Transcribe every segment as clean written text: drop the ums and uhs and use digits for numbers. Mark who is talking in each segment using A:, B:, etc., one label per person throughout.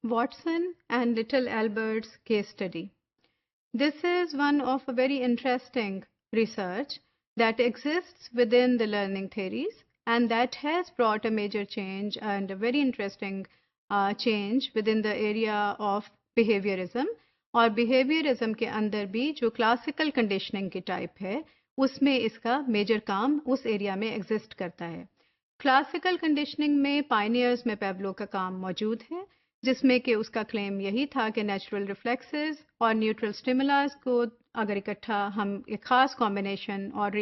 A: Watson and Little Albert's case study. This is one of a very interesting research that exists within the learning theories and that has brought a major change and a very interesting change within the area of behaviorism. और behaviorism के अंदर भी जो classical conditioning की type है उसमें इसका major काम उस area में exist करता है. क्लासिकल कंडीशनिंग में पायनियर्स में पेब्लो का काम मौजूद है जिसमें कि उसका क्लेम यही था कि नेचुरल रिफ्लेक्सेस और न्यूट्रल स्टिमुलस को अगर इकट्ठा हम एक ख़ास कॉम्बिनेशन और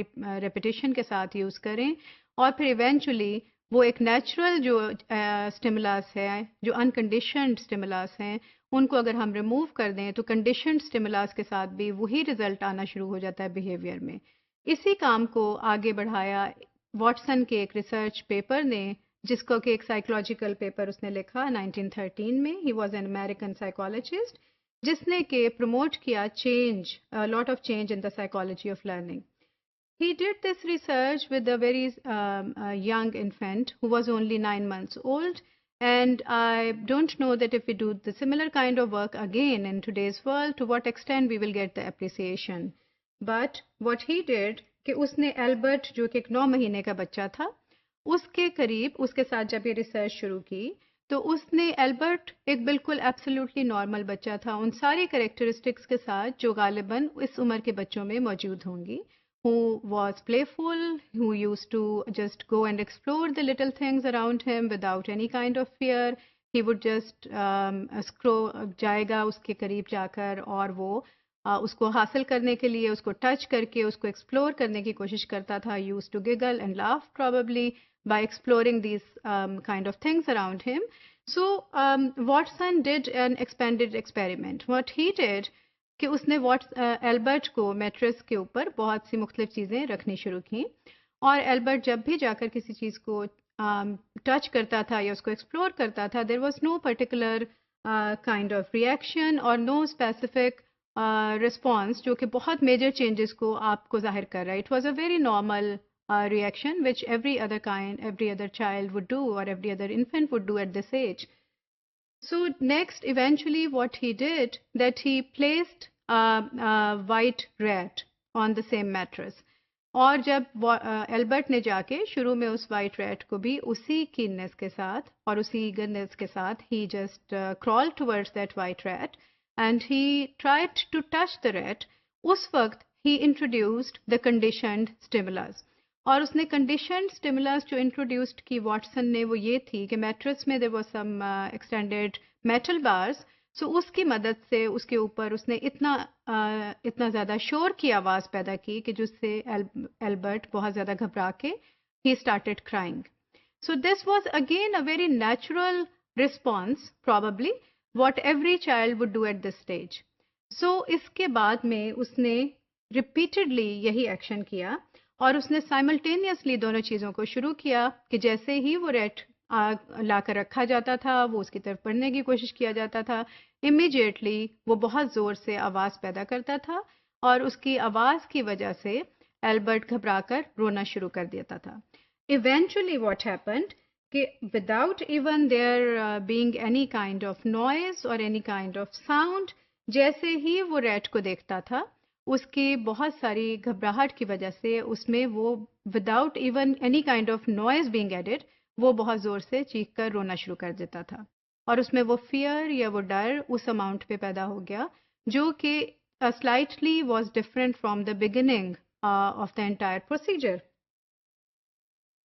A: रेपिटेशन के साथ यूज़ करें और फिर इवेंचुअली वो एक नेचुरल जो स्टिमुलस है जो अनकंडीशनड स्टिमुलस हैं उनको अगर हम रिमूव कर दें तो कंडीशनड स्टिमुलस के साथ भी वही रिजल्ट आना शुरू हो जाता है बिहेवियर में. इसी काम को आगे बढ़ाया वॉटसन के एक रिसर्च पेपर ने जिसको कि एक साइकोलॉजिकल पेपर उसने लिखा 1913 में. He was an American psychologist जिसने के प्रमोट किया change lot of change in the psychology of learning. He did this research with a very young infant who was only 9 months old, and I don't know that if we do the similar kind of work again in today's world, to what extent we will get the appreciation. But what he did कि उसने Albert जो कि एक 9 महीने का बच्चा था उसके करीब उसके साथ जब ये रिसर्च शुरू की तो उसने एल्बर्ट एक बिल्कुल एब्सोल्युटली नॉर्मल बच्चा था उन सारी कैरेक्टरिस्टिक्स के साथ जो गालिबन इस उम्र के बच्चों में मौजूद होंगी. who was playful, who used to just go and explore the little things around him without any kind of fear. He would just जाएगा उसके करीब जाकर और वो उसको हासिल करने के लिए उसको टच करके उसको एक्सप्लोर करने की कोशिश करता था. Used to giggle and laugh probably by exploring these kind of things around him. So Watson did an expanded experiment. What he did कि उसने एल्बर्ट को मैट्रेस के ऊपर बहुत सी मुख्तलिफ चीज़ें रखनी शुरू की और एल्बर्ट जब भी जाकर किसी चीज़ को टच करता था या उसको एक्सप्लोर करता था there was no particular kind of reaction और नो स्पेसिफिक रिस्पॉन्स जो कि बहुत मेजर चेंजेस को आपको जाहिर कर रहा है. It was a very normal reaction which every other child would do or every other infant would do at this age. So next eventually what he did that he placed a white rat on the same mattress. और जब Albert ने जाके शुरू में उस white rat को भी उसी कीननेस के साथ और उसी ईगरनेस के साथ ही just crawled towards that white rat and he tried to touch the rat. उस वक्त he introduced the conditioned stimulus. और उसने कंडीशनड स्टिमुलस जो इंट्रोड्यूस्ड की वॉटसन ने वो ये थी कि मैट्रेस में there was some extended metal bars so उसकी मदद से उसके ऊपर उसने इतना ज़्यादा शोर की आवाज़ पैदा की कि जिससे एल्बर्ट बहुत ज़्यादा घबरा के ही started crying. So this was again a very natural response probably what every child would do at this stage. So इसके बाद में उसने रिपीटेडली यही एक्शन किया और उसने साइमल्टेनियसली दोनों चीज़ों को शुरू किया कि जैसे ही वो रेट लाकर रखा जाता था वो उसकी तरफ पढ़ने की कोशिश किया जाता था इमीडिएटली वो बहुत ज़ोर से आवाज़ पैदा करता था और उसकी आवाज़ की वजह से एल्बर्ट घबराकर रोना शुरू कर देता था. इवेंचुअली व्हाट हैपेंड कि without even there being any kind of noise और एनी काइंड ऑफ साउंड जैसे ही वो रेट को देखता था उसकी बहुत सारी घबराहट की वजह से उसमें वो without even any kind of noise being added वो बहुत ज़ोर से चीख कर रोना शुरू कर देता था और उसमें वो फियर या वो डर उस अमाउंट पे पैदा हो गया जो कि slightly was different from the beginning of the entire procedure.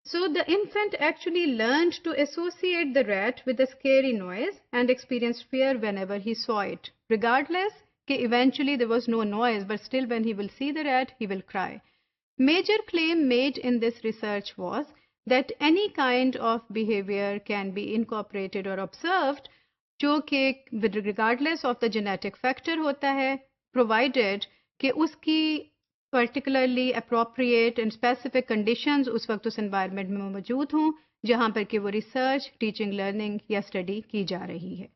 A: So the infant actually learned to associate the rat with a scary noise and experienced fear whenever he saw it, regardless that eventually there was no noise, but still when he will see the rat, he will cry. Major claim made in this research was that any kind of behavior can be incorporated or observed, जो कि regardless of the genetic factor होता है, provided कि उसकी particularly appropriate and specific conditions उस वक्त उस environment में मौजूद हों जहाँ पर कि वो research, teaching, learning या study की जा रही है.